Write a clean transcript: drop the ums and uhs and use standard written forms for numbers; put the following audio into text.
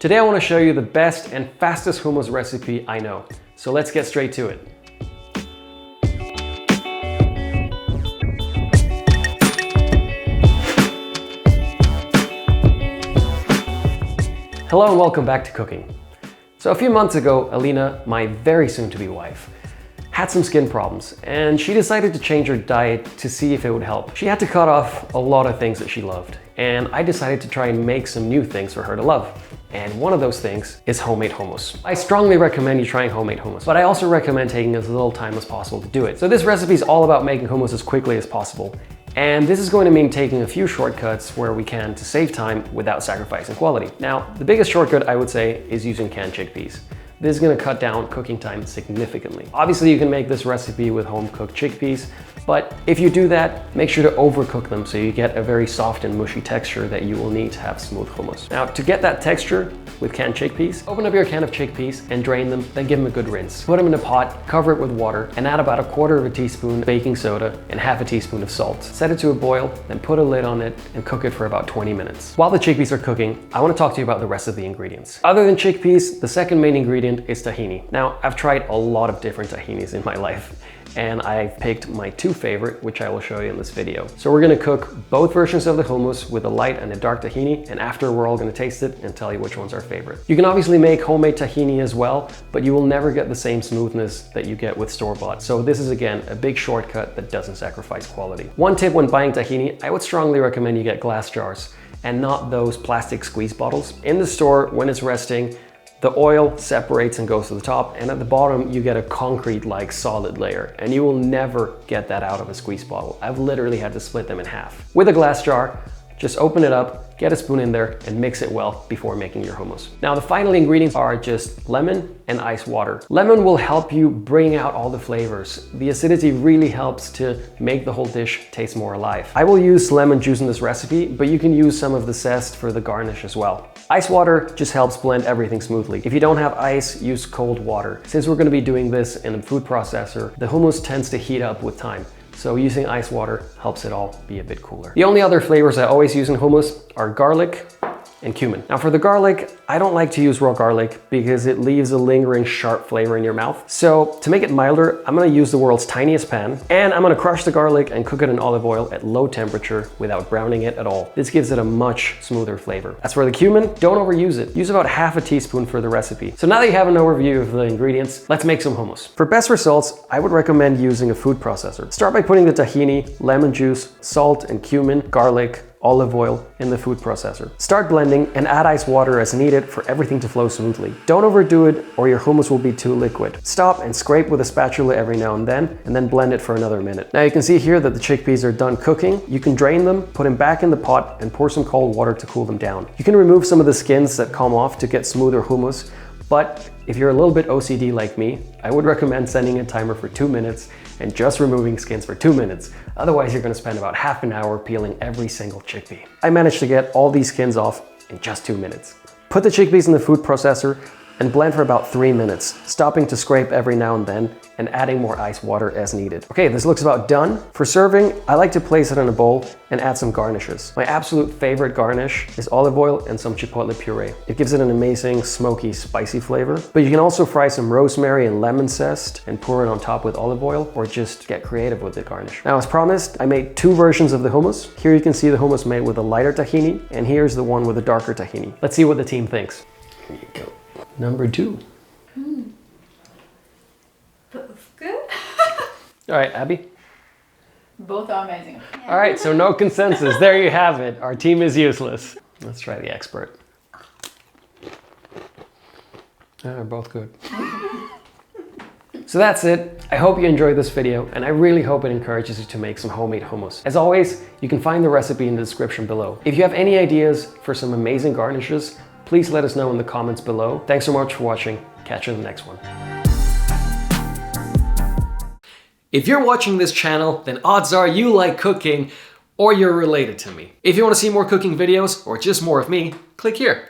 Today I want to show you the best and fastest hummus recipe I know. So let's get straight to it. Hello and welcome back to cooking. So a few months ago, Alina, my very soon-to-be wife, had some skin problems and she decided to change her diet to see if it would help. She had to cut off a lot of things that she loved, and I decided to try and make some new things for her to love. And one of those things is homemade hummus. I strongly recommend you trying homemade hummus, but I also recommend taking as little time as possible to do it. So this recipe is all about making hummus as quickly as possible. And this is going to mean taking a few shortcuts where we can to save time without sacrificing quality. Now, the biggest shortcut I would say is using canned chickpeas. This is going to cut down cooking time significantly. Obviously, you can make this recipe with home-cooked chickpeas, but if you do that, make sure to overcook them so you get a very soft and mushy texture that you will need to have smooth hummus. Now, to get that texture with canned chickpeas, open up your can of chickpeas and drain them, then give them a good rinse. Put them in a pot, cover it with water, and add about 1/4 teaspoon baking soda and 1/2 teaspoon of salt. Set it to a boil, then put a lid on it and cook it for about 20 minutes. While the chickpeas are cooking, I want to talk to you about the rest of the ingredients. Other than chickpeas, the second main ingredient is tahini. Now, I've tried a lot of different tahinis in my life, and I've picked my two favorite, which I will show you in this video. So we're gonna cook both versions of the hummus with a light and a dark tahini, and after we're all gonna taste it and tell you which one's our favorite. You can obviously make homemade tahini as well, but you will never get the same smoothness that you get with store-bought. So this is, again, a big shortcut that doesn't sacrifice quality. One tip when buying tahini, I would strongly recommend you get glass jars and not those plastic squeeze bottles. In the store, when it's resting, the oil separates and goes to the top, and at the bottom you get a concrete-like solid layer, and you will never get that out of a squeeze bottle. I've literally had to split them in half. With a glass jar, just open it up, get a spoon in there, and mix it well before making your hummus. Now, the final ingredients are just lemon and ice water. Lemon will help you bring out all the flavors. The acidity really helps to make the whole dish taste more alive. I will use lemon juice in this recipe, but you can use some of the zest for the garnish as well. Ice water just helps blend everything smoothly. If you don't have ice, use cold water. Since we're gonna be doing this in a food processor, the hummus tends to heat up with time. So using ice water helps it all be a bit cooler. The only other flavors I always use in hummus are garlic and cumin. Now for the garlic, I don't like to use raw garlic because it leaves a lingering sharp flavor in your mouth. So to make it milder, I'm gonna use the world's tiniest pan, and I'm gonna crush the garlic and cook it in olive oil at low temperature without browning it at all. This gives it a much smoother flavor. As for the cumin, don't overuse it. Use about 1/2 teaspoon for the recipe. So now that you have an overview of the ingredients, let's make some hummus. For best results, I would recommend using a food processor. Start by putting the tahini, lemon juice, salt and cumin, garlic, olive oil in the food processor. Start blending and add ice water as needed for everything to flow smoothly. Don't overdo it or your hummus will be too liquid. Stop and scrape with a spatula every now and then blend it for another minute. Now you can see here that the chickpeas are done cooking. You can drain them, put them back in the pot and pour some cold water to cool them down. You can remove some of the skins that come off to get smoother hummus, but if you're a little bit OCD like me, I would recommend setting a timer for 2 minutes and just removing skins for 2 minutes. Otherwise, you're gonna spend about half an hour peeling every single chickpea. I managed to get all these skins off in just 2 minutes. Put the chickpeas in the food processor and blend for about 3 minutes, stopping to scrape every now and then and adding more ice water as needed. Okay, this looks about done. For serving, I like to place it in a bowl and add some garnishes. My absolute favorite garnish is olive oil and some chipotle puree. It gives it an amazing, smoky, spicy flavor. But you can also fry some rosemary and lemon zest and pour it on top with olive oil, or just get creative with the garnish. Now, as promised, I made 2 versions of the hummus. Here you can see the hummus made with a lighter tahini, and here's the one with a darker tahini. Let's see what the team thinks. Here you go. Number 2. Both good. All right, Abby. Both are amazing. All right, so no consensus. There you have it. Our team is useless. Let's try the expert. They're both good. So that's it. I hope you enjoyed this video, and I really hope it encourages you to make some homemade hummus. As always, you can find the recipe in the description below. If you have any ideas for some amazing garnishes, please let us know in the comments below. Thanks so much for watching. Catch you in the next one. If you're watching this channel, then odds are you like cooking or you're related to me. If you want to see more cooking videos or just more of me, click here.